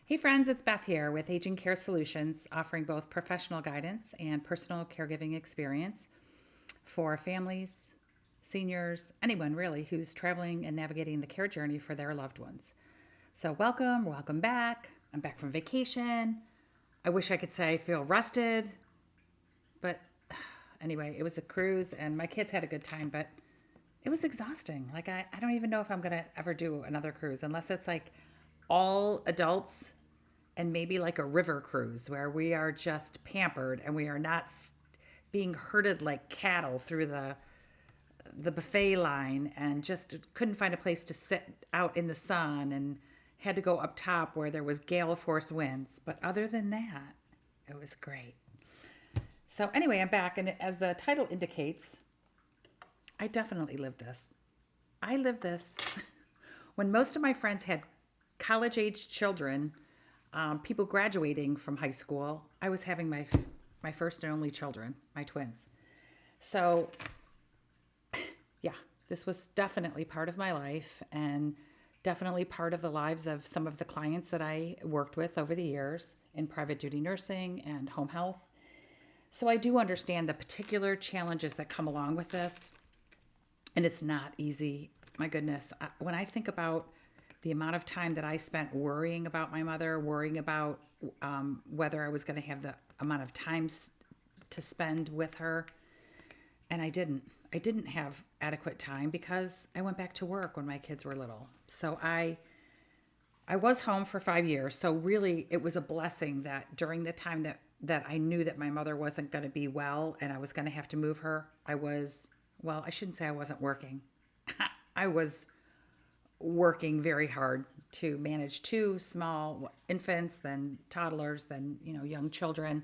Hey friends, it's Beth here with Aging Care Solutions, offering both professional guidance and personal caregiving experience for families, seniors, anyone really who's traveling and navigating the care journey for their loved ones. So, welcome back. I'm back from vacation. I wish I could say I feel rested, but anyway, it was a cruise and my kids had a good time, but it was exhausting. I don't even know if I'm going to ever do another cruise unless it's like all adults and maybe like a river cruise where we are just pampered and we are not being herded like cattle through the buffet line and just couldn't find a place to sit out in the sun and had to go up top where there was gale force winds. But other than that, it was great. So anyway, I'm back, and as the title indicates, I definitely lived this. I lived this when most of my friends had college age children, people graduating from high school. I was having my first and only children, my twins. So, yeah, this was definitely part of my life and definitely part of the lives of some of the clients that I worked with over the years in private duty nursing and home health. So I do understand the particular challenges that come along with this, and it's not easy. My goodness, when I think about the amount of time that I spent worrying about my mother, worrying about whether I was going to have the amount of time to spend with her, and I didn't. I didn't have adequate time because I went back to work when my kids were little. So I was home for 5 years. So really, it was a blessing that during the time that I knew that my mother wasn't going to be well and I was going to have to move her, I shouldn't say I wasn't working. I was working very hard to manage two small infants, then toddlers, then young children,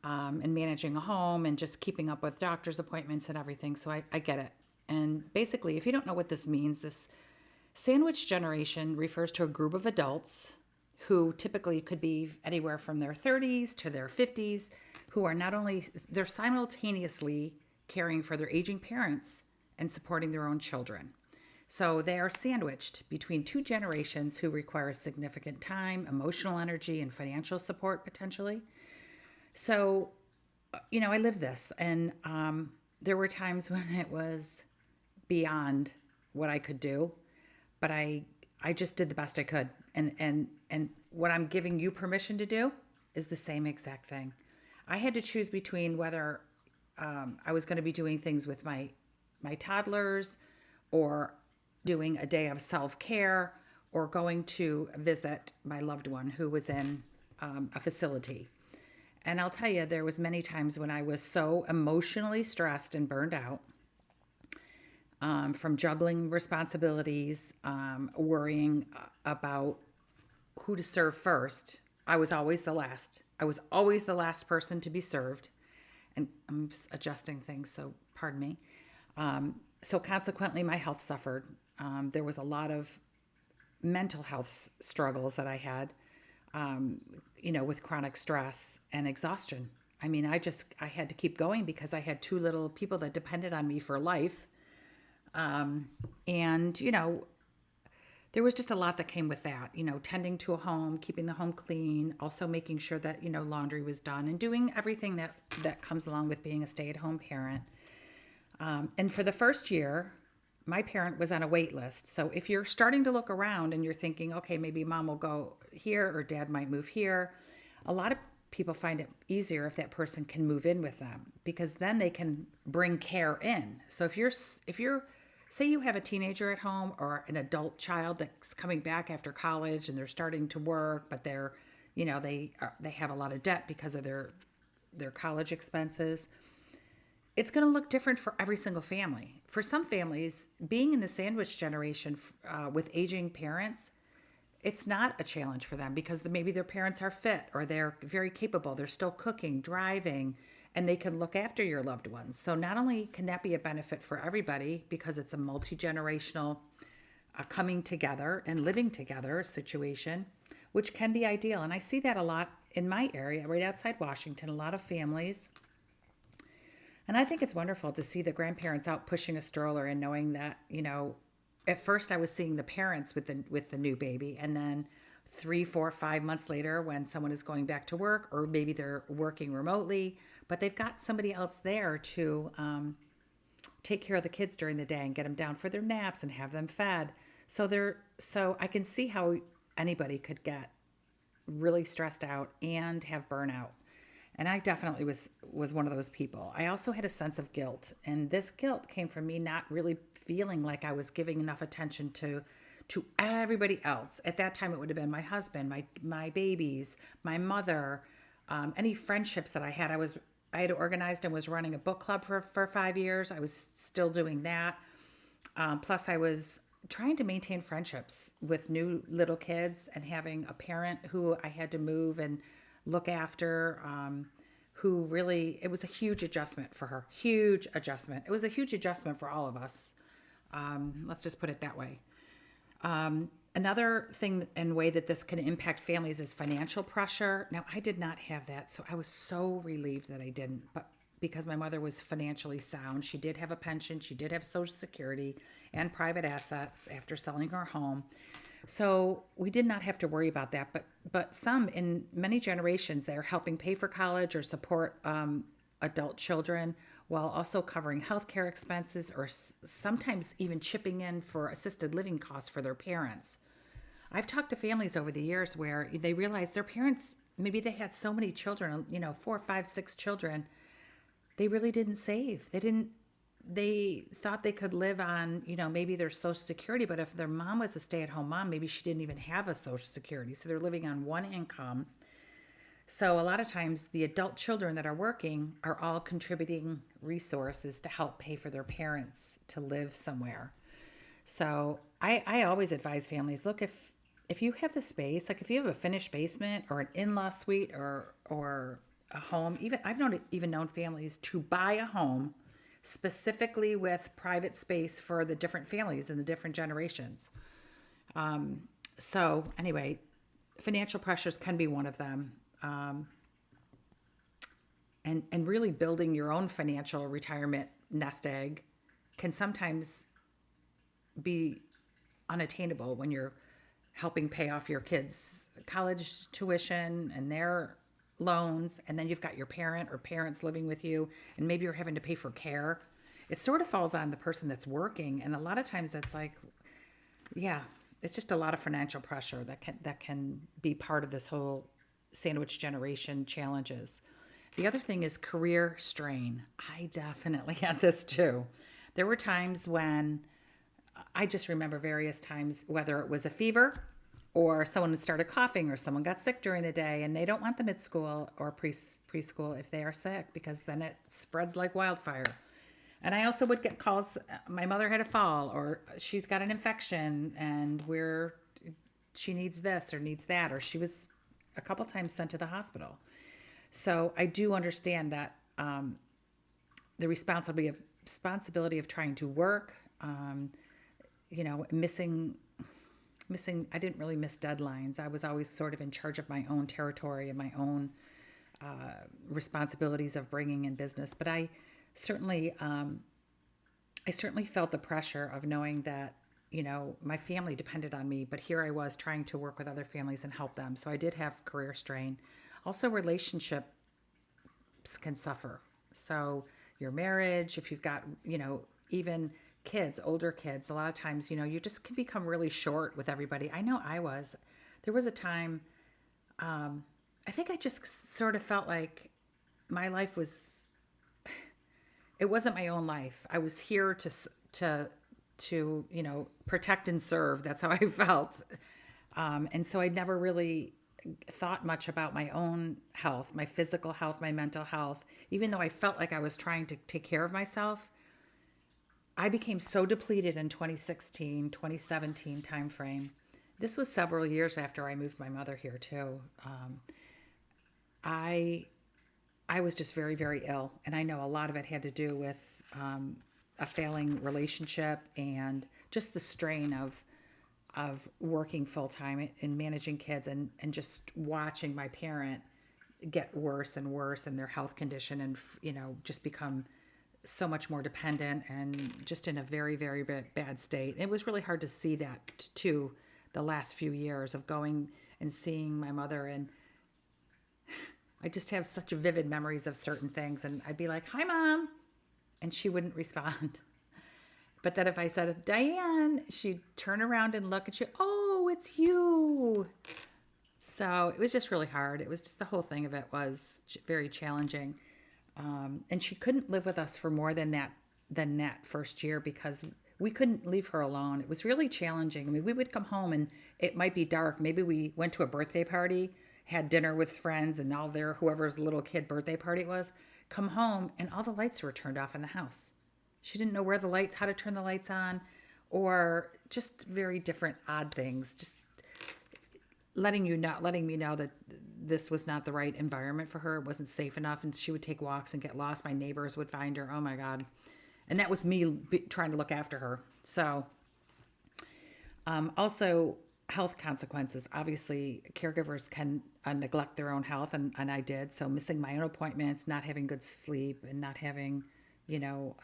and managing a home and just keeping up with doctor's appointments and everything. So I get it. And basically, if you don't know what this means, this sandwich generation refers to a group of adults who typically could be anywhere from their 30s to their 50s, who are they're simultaneously caring for their aging parents and supporting their own children. So they are sandwiched between two generations who require significant time, emotional energy, and financial support potentially. So, I lived this, and there were times when it was beyond what I could do, but I just did the best I could, and what I'm giving you permission to do is the same exact thing. I had to choose between whether I was going to be doing things with my toddlers, or doing a day of self care, or going to visit my loved one who was in a facility. And I'll tell you, there was many times when I was so emotionally stressed and burned out from juggling responsibilities, worrying about who to serve first. I was always the last. I was always the last person to be served. And I'm just adjusting things, so pardon me. So consequently, my health suffered. There was a lot of mental health struggles that I had, with chronic stress and exhaustion. I mean, I had to keep going because I had two little people that depended on me for life. And, there was just a lot that came with that, tending to a home, keeping the home clean, also making sure that, laundry was done and doing everything that comes along with being a stay-at-home parent. And for the first year, my parent was on a wait list. So if you're starting to look around and you're thinking, okay, maybe mom will go here or dad might move here, a lot of people find it easier if that person can move in with them, because then they can bring care in. So if you're say you have a teenager at home or an adult child that's coming back after college and they're starting to work, but they have a lot of debt because of their college expenses. It's going to look different for every single family. For some families, being in the sandwich generation with aging parents, it's not a challenge for them because maybe their parents are fit or they're very capable. They're still cooking, driving, and they can look after your loved ones. So not only can that be a benefit for everybody because it's a multi-generational coming together and living together situation, which can be ideal. And I see that a lot in my area, right outside Washington, a lot of families. And I think it's wonderful to see the grandparents out pushing a stroller and knowing that, at first I was seeing the parents with the new baby, and then 3, 4, 5 months later when someone is going back to work, or maybe they're working remotely, but they've got somebody else there to take care of the kids during the day and get them down for their naps and have them fed. So I can see how anybody could get really stressed out and have burnout. And I definitely was one of those people. I also had a sense of guilt, and this guilt came from me not really feeling like I was giving enough attention to everybody else. At that time, it would have been my husband, my babies, my mother, any friendships that I had. I had organized and was running a book club for 5 years. I was still doing that. Plus, I was trying to maintain friendships with new little kids and having a parent who I had to move and look after, who really, it was a huge adjustment for her. Huge adjustment. It was a huge adjustment for all of us. Let's just put it that way. Another thing and way that this can impact families is financial pressure. Now, I did not have that, so I was so relieved that I didn't. But because my mother was financially sound, she did have a pension, she did have Social Security and private assets after selling her home. So we did not have to worry about that. But some, in many generations, they're helping pay for college or support adult children while also covering healthcare expenses, or sometimes even chipping in for assisted living costs for their parents. I've talked to families over the years where they realize their parents, maybe they had so many children, 4, 5, 6 children, they really didn't save. They thought they could live on, maybe their Social Security, but if their mom was a stay-at-home mom, maybe she didn't even have a Social Security. So they're living on one income. So a lot of times the adult children that are working are all contributing resources to help pay for their parents to live somewhere. So I always advise families, look, if you have the space, like if you have a finished basement or an in-law suite or a home, I've known families to buy a home specifically with private space for the different families and the different generations. So anyway, financial pressures can be one of them. And really building your own financial retirement nest egg can sometimes be unattainable when you're helping pay off your kids' college tuition and their loans, and then you've got your parent or parents living with you, and maybe you're having to pay for care. It sort of falls on the person that's working, and a lot of times it's like, yeah, it's just a lot of financial pressure that can be part of this whole sandwich generation challenges. The other thing is career strain. I definitely had this too. There were times when I just remember various times, whether it was a fever or someone started coughing or someone got sick during the day, and they don't want them at school or preschool if they are sick, because then it spreads like wildfire. And I also would get calls, my mother had a fall, or she's got an infection and she needs this or needs that, or she was a couple times sent to the hospital. So I do understand that the responsibility of trying to work, missing, I didn't really miss deadlines. I was always sort of in charge of my own territory and my own responsibilities of bringing in business. But I certainly felt the pressure of knowing that, my family depended on me, but here I was trying to work with other families and help them. So I did have career strain. Also, relationships can suffer. So your marriage, if you've got, even kids, older kids, a lot of times, you just can become really short with everybody. I know there was a time, I think I just sort of felt like my life it wasn't my own life. I was here to protect and serve. That's how I felt. And so I never really thought much about my own health, my physical health, my mental health. Even though I felt like I was trying to take care of myself, I became so depleted in 2016, 2017 timeframe. This was several years after I moved my mother here too. I was just very, very ill. And I know a lot of it had to do with a failing relationship and just the strain of working full time and managing kids and just watching my parent get worse and worse in their health condition and, just become so much more dependent and just in a very, very bad state. It was really hard to see that too, the last few years of going and seeing my mother. And I just have such vivid memories of certain things. And I'd be like, "Hi, Mom." And she wouldn't respond. But then if I said, "Diane," she'd turn around and look and she, "Oh, it's you." So it was just really hard. It was just the whole thing of it was very challenging. And she couldn't live with us for more than that first year because we couldn't leave her alone. It was really challenging. I mean, we would come home and it might be dark. Maybe we went to a birthday party, had dinner with friends, and all their whoever's little kid birthday party it was, come home and all the lights were turned off in the house. She didn't know how to turn the lights on, or just very different odd things. Just letting me know that this was not the right environment for her. It wasn't safe enough, and she would take walks and get lost. My neighbors would find her. Oh my God. And that was me trying to look after her. So also health consequences. Obviously, caregivers can neglect their own health, and I did. So missing my own appointments, not having good sleep, and not having, you know,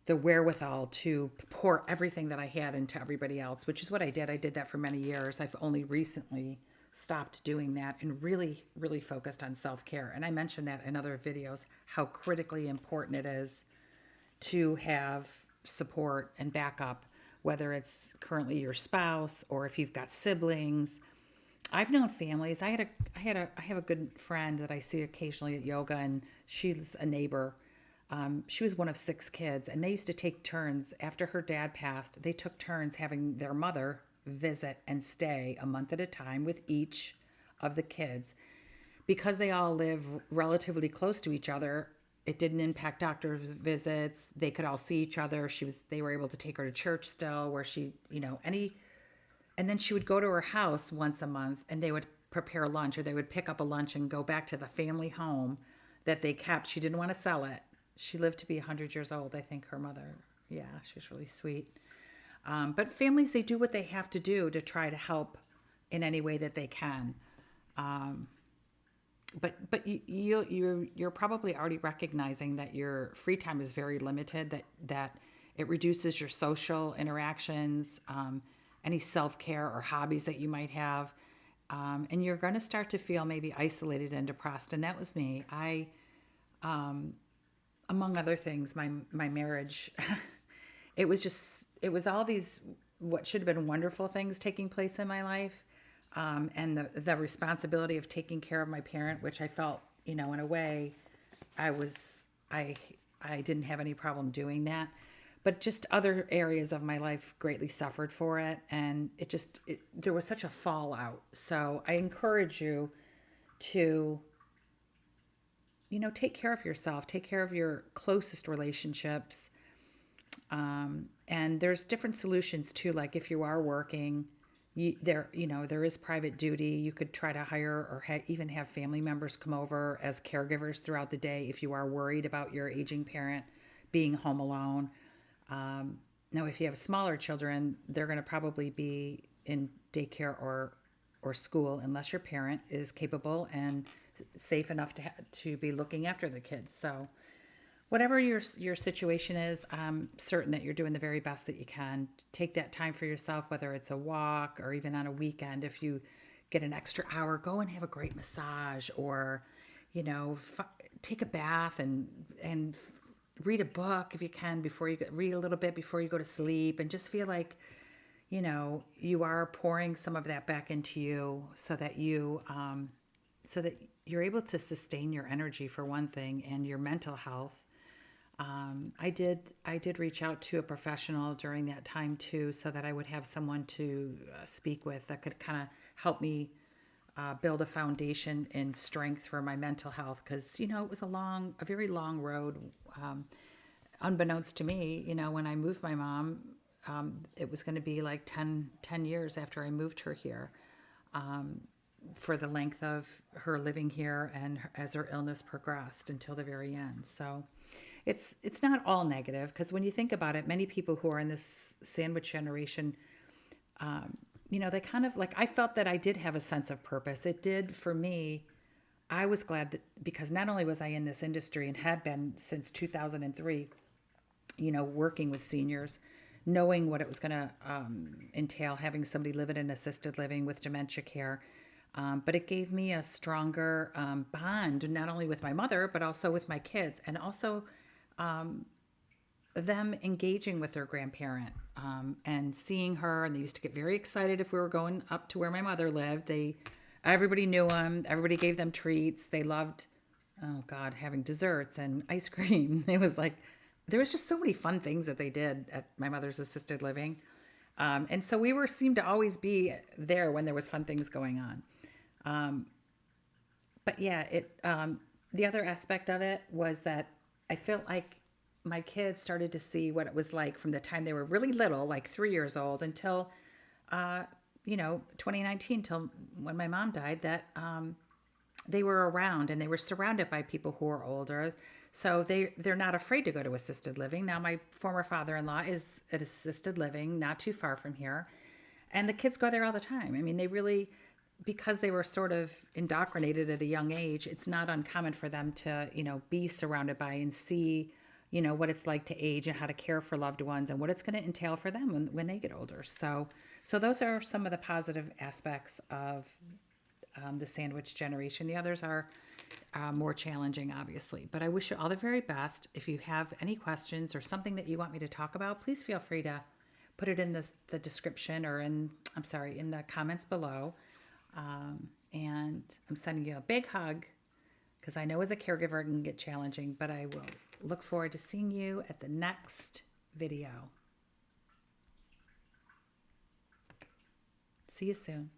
the wherewithal to pour everything that I had into everybody else, which is what I did. I did that for many years. I've only recently stopped doing that and really, really focused on self-care. And I mentioned that in other videos, how critically important it is to have support and backup, whether it's currently your spouse or if you've got siblings. I've known families. I have a good friend that I see occasionally at yoga, and she's a neighbor. She was one of 6 kids, and they used to take turns after her dad passed. They took turns having their mother visit and stay a month at a time with each of the kids. Because they all live relatively close to each other, it didn't impact doctor's visits. They could all see each other. They were able to take her to church still, where and then she would go to her house once a month, and they would prepare lunch, or they would pick up a lunch and go back to the family home that they kept. She didn't want to sell it. She lived to be 100 years old, I think, her mother. Yeah, she was really sweet. But families, they do what they have to do to try to help in any way that they can. But you're probably already recognizing that your free time is very limited, that it reduces your social interactions, any self-care or hobbies that you might have. And you're going to start to feel maybe isolated and depressed. And that was me. Among other things, my marriage, it was all these, what should have been wonderful things taking place in my life. And the responsibility of taking care of my parent, which I felt, in a way, I didn't have any problem doing that, but just other areas of my life greatly suffered for it. And there was such a fallout. So I encourage you to, take care of yourself, take care of your closest relationships. And there's different solutions too. Like if you are working, there is private duty. You could try to hire or even have family members come over as caregivers throughout the day if you are worried about your aging parent being home alone. Now, if you have smaller children, they're going to probably be in daycare or school unless your parent is capable and safe enough to be looking after the kids. So whatever your situation is, I'm certain that you're doing the very best that you can. Take that time for yourself, whether it's a walk or even on a weekend. If you get an extra hour, go and have a great massage, or, take a bath and read a book if you can read a little bit before you go to sleep, and just feel like, you are pouring some of that back into you so that you're able to sustain your energy for one thing, and your mental health. I did reach out to a professional during that time too, so that I would have someone to speak with that could kind of help me build a foundation and strength for my mental health. Because, it was a very long road. Unbeknownst to me, when I moved my mom, it was going to be like 10 years after I moved her here, for the length of her living here and as her illness progressed until the very end. So it's not all negative, because when you think about it, many people who are in this sandwich generation, they kind of, like, I felt that I did have a sense of purpose. It did for me. I was glad that, because not only was I in this industry and had been since 2003, working with seniors, knowing what it was going to entail having somebody live in an assisted living with dementia care. But it gave me a stronger bond, not only with my mother, but also with my kids, and also them engaging with their grandparent and seeing her. And they used to get very excited if we were going up to where my mother lived. Everybody knew them. Everybody gave them treats. They loved, oh God, having desserts and ice cream. It was like, there was just so many fun things that they did at my mother's assisted living. And so we seemed to always be there when there was fun things going on. But yeah, the other aspect of it was that I felt like my kids started to see what it was like from the time they were really little, like 3 years old, until 2019, till when my mom died, that they were around and they were surrounded by people who are older. So they're not afraid to go to assisted living. Now, my former father-in-law is at assisted living, not too far from here. And the kids go there all the time. I mean, they really, because they were sort of indoctrinated at a young age, it's not uncommon for them to, be surrounded by and see, what it's like to age and how to care for loved ones and what it's going to entail for them when they get older. So those are some of the positive aspects of the sandwich generation. The others are more challenging, obviously. But I wish you all the very best. If you have any questions or something that you want me to talk about, please feel free to put it in the description or in the comments below. And I'm sending you a big hug because I know as a caregiver it can get challenging, but I will look forward to seeing you at the next video. See you soon.